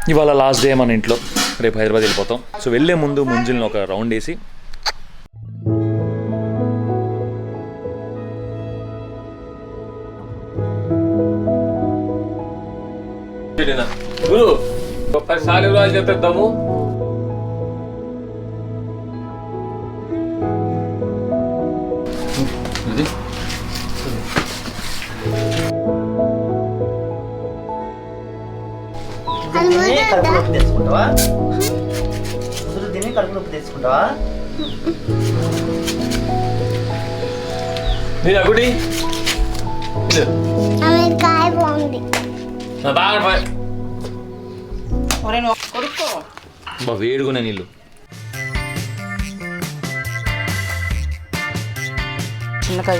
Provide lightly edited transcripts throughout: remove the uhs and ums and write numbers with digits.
ఇవాళ last day మన ఇంట్లో, రేపు హైదరాబాద్ వెళ్ళిపోతాం. సో వెళ్ళే ముందు ముంజిల్ని ఒక రౌండ్ వేసి గురు 10 సార్లు రోజు చెప్పేద్దాము. కడుపు తెచ్చుకుంటావా? కుదురు తిని కడుపు నొప్పి తెచ్చుకుంటావా? నేను అగుడి బాగా వేడుకునే నీళ్ళు. చిన్నకాయ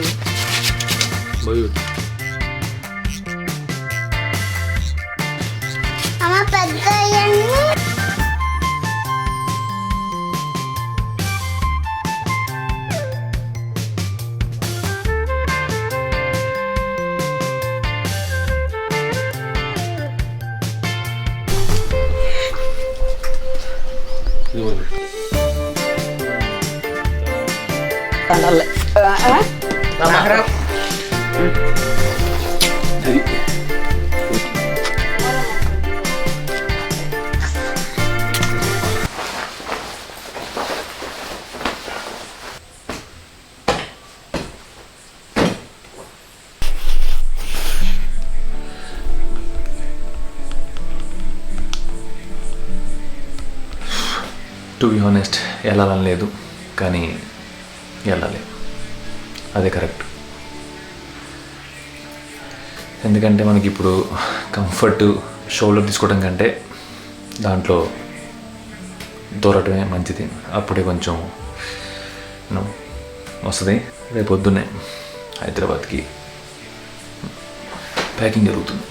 టు బి హానెస్ట్ వెళ్ళాలని లేదు, కానీ వెళ్ళాలి, అదే కరెక్ట్. ఎందుకంటే మనకి ఇప్పుడు కంఫర్ట్ షోలో తీసుకోవడం కంటే దాంట్లో దూరటమే మంచిది. అప్పుడే కొంచెం వస్తుంది. రేపు పొద్దున్నే హైదరాబాద్కి ప్యాకింగ్ జరుగుతుంది.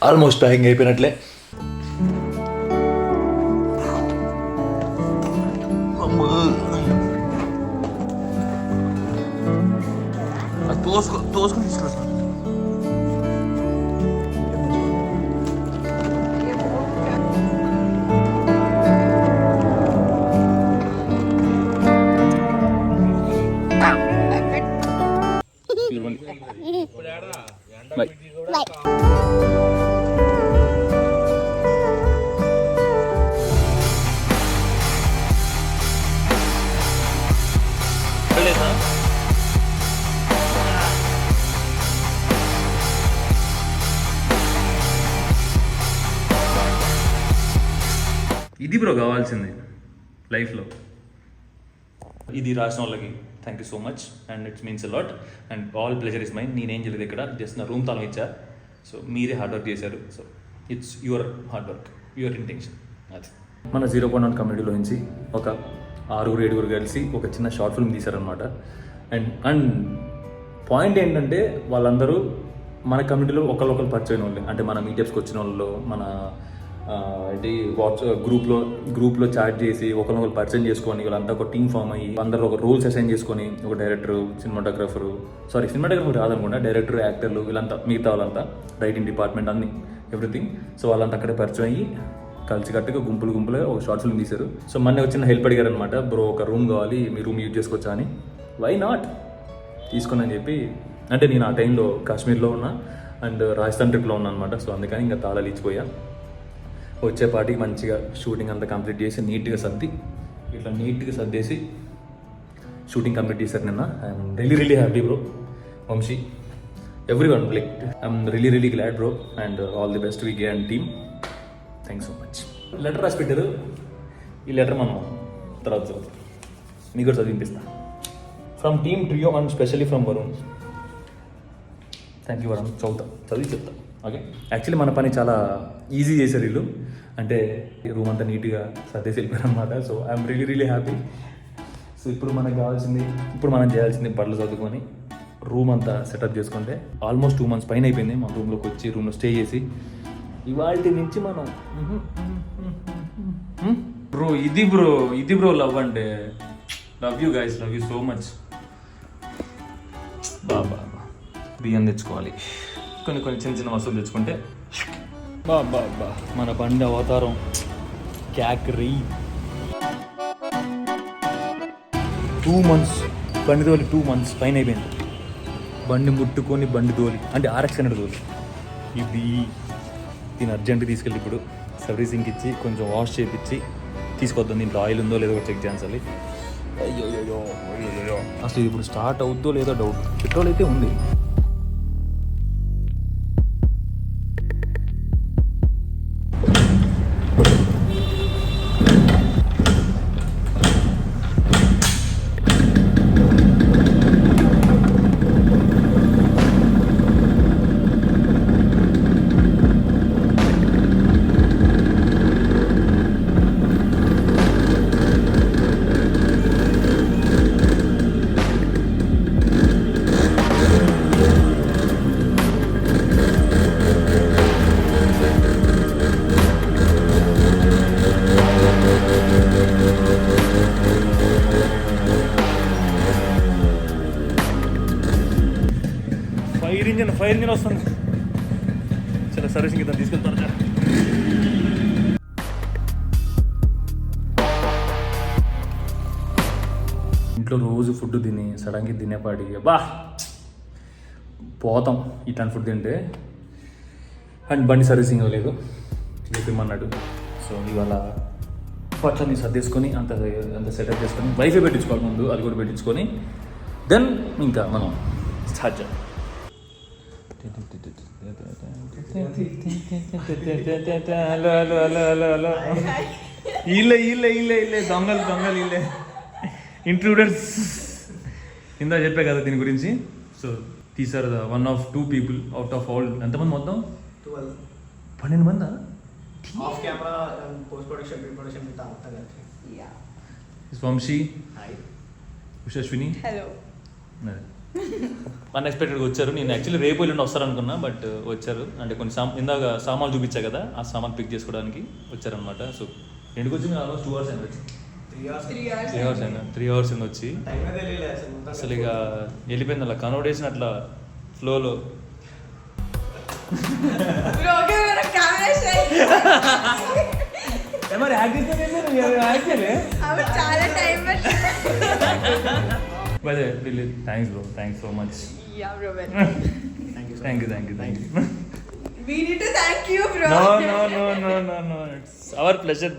Almost packing అయిపోయినట్లే. తోసుకుని తీసుకురా. ఇది బ్రో కావాల్సింది లైఫ్లో. ఇది రాసిన వాళ్ళకి thank you so much and it's means a lot and all pleasure is mine. నేనేం చేయలేదు ఇక్కడ, జస్ట్ నా రూమ్ తాళం ఇచ్చా. సో మీరే హార్డ్ వర్క్ చేశారు. So it's your hard work, your intention. అది మన 0.1 కమ్యూనిటీలో నుంచి ఒక 6-7 కలిసి ఒక చిన్న షార్ట్ ఫిల్మ్ తీశారనమాట. అండ్ పాయింట్ ఏంటంటే వాళ్ళందరూ మన కమ్యూనిటీలో ఒకళ్ళు పరిచయం వాళ్ళు, అంటే మన మీటప్స్కి వచ్చిన వాళ్ళు, మన ఏంటి వాట్సాప్ గ్రూప్లో చాట్ చేసి ఒకరినొకరు పరిచయం చేసుకొని వీళ్ళంతా ఒక టీమ్ ఫామ్ అయ్యి అందరూ ఒక రోల్స్ అసైన్ చేసుకొని, ఒక డైరెక్టరు, సినిమాటోగ్రఫర్ కాదనుకుంటా, డైరెక్టర్, యాక్టర్లు, వీళ్ళంతా మిగతా వాళ్ళంతా రైటింగ్ డిపార్ట్మెంట్ అన్ని ఎవ్రీథింగ్. సో వాళ్ళంతా అక్కడే పరిచయం అయ్యి కలిసికట్టుగా గుంపులుగా ఒక షార్ట్ ఫిల్మ్ తీశారు. సో మొన్న వచ్చిన హెల్ప్ అడిగారు అనమాట, బ్రో ఒక రూమ్ కావాలి, మీ రూమ్ యూజ్ చేసుకోవచ్చా అని. వై నాట్ తీసుకుని అని చెప్పి, అంటే నేను ఆ టైంలో కాశ్మీర్లో ఉన్నా అండ్ రాజస్థాన్ ట్రిప్లో ఉన్నా అనమాట. సో అందుకని ఇంకా తాళాలు ఇచ్చిపోయా. వచ్చేపాటికి మంచిగా షూటింగ్ అంతా కంప్లీట్ చేసి నీట్గా సర్దేసి షూటింగ్ కంప్లీట్ చేశారు నిన్న. I'm really happy bro. Vamsi, everyone, like I'm really glad bro and all the best వి గే and team. Thank so much. Letter రాసి పెట్టారు, ఈ లెటర్ మనం తర్వాత చదువుతాం, మీకు కూడా చదివిపిస్తా. From team trio and specially from Varun. Thank you Varun. చదివి చెప్తా. ఓకే, యాక్చువల్లీ మన పని చాలా ఈజీ చేశారు వీళ్ళు, అంటే రూమ్ అంతా నీట్గా సర్దేసి వెళ్ళిపోయారు అనమాట. So I'm really happy. So ఇప్పుడు మనం చేయాల్సింది బట్టలు చదువుకొని రూమ్ అంతా సెటప్ చేసుకుంటే ఆల్మోస్ట్ 2 months పైన అయిపోయింది మన రూమ్లోకి వచ్చి రూమ్లో స్టే చేసి. ఇవాళ నుంచి మనం ఇది బ్రో లవ్ అంటే. Love you guys, love you so much. బాబా బియ్యం తెచ్చుకోవాలి, కొన్ని చిన్న వస్తువులు తెచ్చుకుంటే బాబా మన బండి అవతారం క్యాకరీ. 2 months బండి తోలి, 2 months పైన అయిపోయింది. బండి ముట్టుకొని బండి తోలి అంటే RX 100 తోలి. దీన్ని అర్జెంట్ తీసుకెళ్ళి ఇప్పుడు సర్వీసింగ్కి ఇచ్చి కొంచెం వాష్ చేయించి తీసుకొద్దాం. దీంట్లో ఆయిల్ ఉందో లేదో చెక్ చేయాలి. అయ్యో అసలు ఇది ఇప్పుడు స్టార్ట్ అవుద్దో లేదో డౌట్. పెట్రోల్ అయితే ఉంది. ఫైర్ ఇంజిన్ వస్తుంది. చాలా సర్వీసింగ్ ఇద్దాం, తీసుకెళ్తాను సార్. ఇంట్లో రోజు ఫుడ్ తిని సడన్గా తినేపాటి బా పోతాం ఇట్లాంటి ఫుడ్ తింటే. అండ్ బండి సర్వీసింగ్ అవ్వలేదు, చెప్పమన్నాడు. సో ఇవాళ పట్లని సర్దేసుకొని అంత సెటప్ చేసుకొని వైఫై పెట్టించుకోవాలి ముందు, అది కూడా పెట్టించుకొని దెన్ ఇంకా మనం స్టార్ట్ చేయాలి. హలో ఇల్లే దొంగలు ఇల్లే ఇంట్రూడర్స్. ఇందా చెప్పే కదా దీని గురించి. So these are the 1 of 2 people out of all. ఎంతమంది మొత్తం? 12 మందా? Off camera post production pre production మిగతా మొత్తం కలిసి. Yeah Vamsi, hi, Ushaswini. Hello. అన్ఎక్స్పెక్టెడ్గా వచ్చారు. నేను యాక్చువల్లీ రేపు వెళ్ళండి వస్తారనుకున్నా, బట్ వచ్చారు. అంటే కొన్ని ఇందాక సామాన్లు చూపించా కదా, ఆ సామాన్ పిక్ చేసుకోవడానికి వచ్చారనమాట. సో ఎందుకు వచ్చింది? ఆల్మోస్ట్ 2 hours అయినా వచ్చి 3 hours అయినా వచ్చి అసలు ఇక వెళ్ళిపోయింది అలా కన్వర్డేషన్ అట్లా ఫ్లోలో. మరి చాలా time By the way, really, thanks bro. Thanks so much. Yeah, bro. Thank you. We need to thank you, bro. No. It's our pleasure.